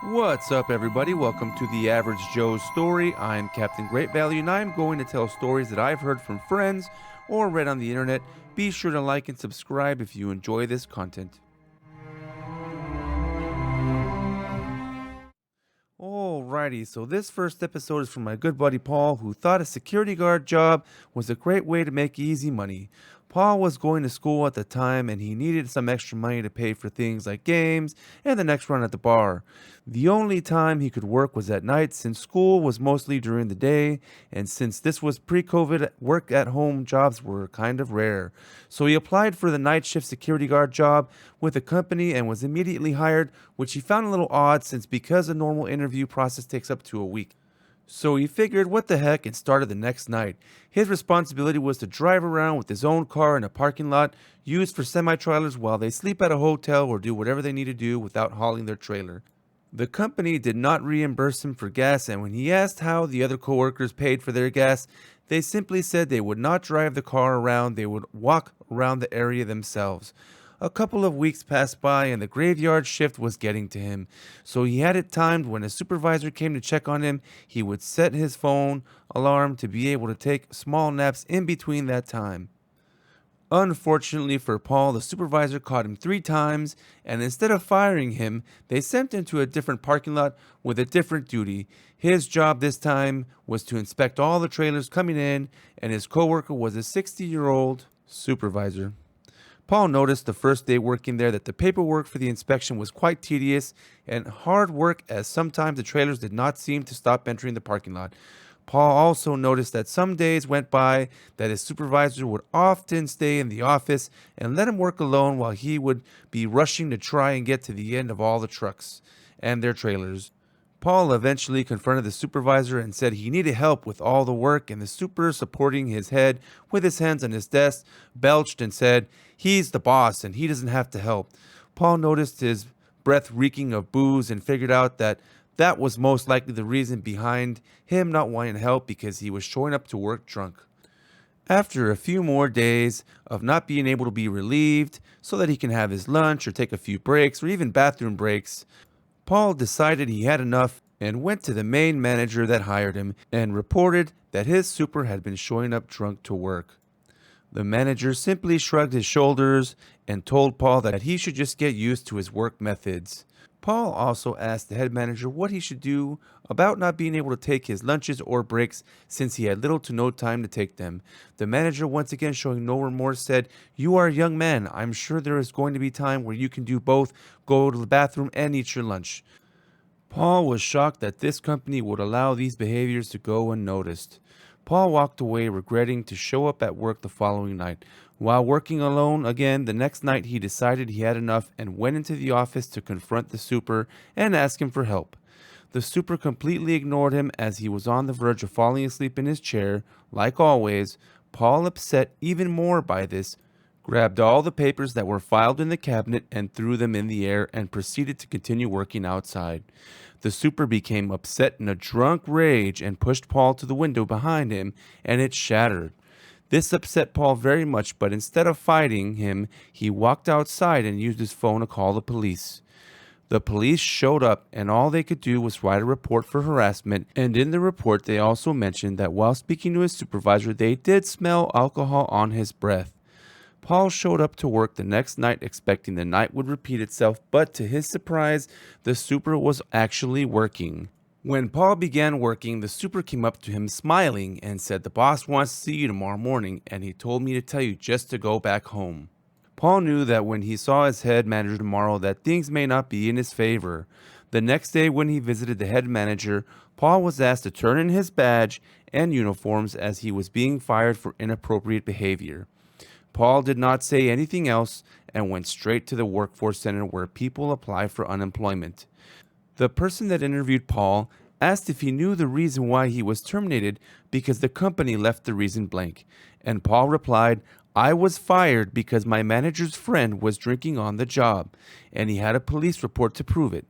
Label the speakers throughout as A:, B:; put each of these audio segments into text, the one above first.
A: What's up, everybody? Welcome to the Average Joe's Story. I'm Captain Great Value, and I'm going to tell stories that I've heard from friends or read on the internet. Be sure to like and subscribe if you enjoy this content. Alrighty, so this first episode is from my good buddy Paul, who thought a security guard job was a great way to make easy money. Paul was going to school at the time and he needed some extra money to pay for things like games and the next run at the bar. The only time he could work was at night since school was mostly during the day, and since this was pre COVID, work at home jobs were kind of rare. So he applied for the night shift security guard job with a company and was immediately hired, which he found a little odd since because a normal interview process takes up to a week. So he figured what the heck and started the next night. His responsibility was to drive around with his own car in a parking lot used for semi-trailers while they sleep at a hotel or do whatever they need to do without hauling their trailer. The company did not reimburse him for gas, and when he asked how the other coworkers paid for their gas, they simply said they would not drive the car around, they would walk around the area themselves. A couple of weeks passed by and the graveyard shift was getting to him, so he had it timed when a supervisor came to check on him, he would set his phone alarm to be able to take small naps in between that time. Unfortunately for Paul, the supervisor caught him 3 times, and instead of firing him, they sent him to a different parking lot with a different duty. His job this time was to inspect all the trailers coming in, and his coworker was a 60-year-old supervisor. Paul noticed the first day working there that the paperwork for the inspection was quite tedious and hard work, as sometimes the trailers did not seem to stop entering the parking lot. Paul also noticed that some days went by that his supervisor would often stay in the office and let him work alone while he would be rushing to try and get to the end of all the trucks and their trailers. Paul eventually confronted the supervisor and said he needed help with all the work, and the super, supporting his head with his hands on his desk, belched and said, "He's the boss and he doesn't have to help." Paul noticed his breath reeking of booze and figured out that that was most likely the reason behind him not wanting help, because he was showing up to work drunk. After a few more days of not being able to be relieved so that he can have his lunch or take a few breaks or even bathroom breaks, Paul decided he had enough and went to the main manager that hired him and reported that his super had been showing up drunk to work. The manager simply shrugged his shoulders and told Paul that he should just get used to his work methods. Paul also asked the head manager what he should do about not being able to take his lunches or breaks since he had little to no time to take them. The manager, once again showing no remorse, said, "You are a young man. I'm sure there is going to be time where you can do both, go to the bathroom and eat your lunch." Paul was shocked that this company would allow these behaviors to go unnoticed. Paul walked away regretting to show up at work the following night. While working alone again the next night, he decided he had enough and went into the office to confront the super and ask him for help. The super completely ignored him as he was on the verge of falling asleep in his chair. Like always, Paul, upset even more by this, grabbed all the papers that were filed in the cabinet and threw them in the air and proceeded to continue working outside. The super became upset in a drunk rage and pushed Paul to the window behind him, and it shattered. This upset Paul very much, but instead of fighting him, he walked outside and used his phone to call the police. The police showed up, and all they could do was write a report for harassment, and in the report they also mentioned that while speaking to his supervisor, they did smell alcohol on his breath. Paul showed up to work the next night expecting the night would repeat itself, but to his surprise, the super was actually working. When Paul began working, the super came up to him smiling and said, "The boss wants to see you tomorrow morning, and he told me to tell you just to go back home." Paul knew that when he saw his head manager tomorrow that things may not be in his favor. The next day when he visited the head manager, Paul was asked to turn in his badge and uniforms as he was being fired for inappropriate behavior. Paul did not say anything else and went straight to the workforce center where people apply for unemployment. The person that interviewed Paul asked if he knew the reason why he was terminated because the company left the reason blank, and Paul replied, "I was fired because my manager's friend was drinking on the job, and he had a police report to prove it."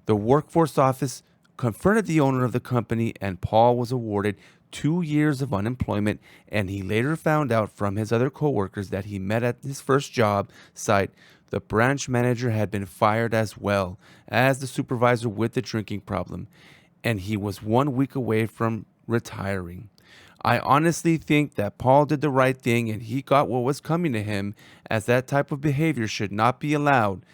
A: The workforce office confronted the owner of the company, and Paul was awarded 2 years of unemployment, and he later found out from his other coworkers that he met at his first job site The branch manager had been fired as well as the supervisor with the drinking problem, and he was 1 week away from retiring. I honestly think that Paul did the right thing and he got what was coming to him, as that type of behavior should not be allowed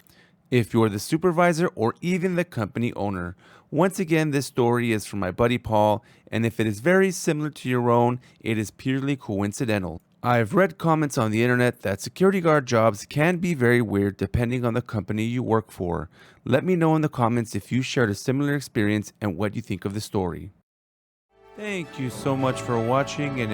A: if you're the supervisor or even the company owner. Once again, this story is from my buddy Paul, and if it is very similar to your own, it is purely coincidental. I've read comments on the internet that security guard jobs can be very weird depending on the company you work for. Let me know in the comments if you shared a similar experience and what you think of the story. Thank you so much for watching, and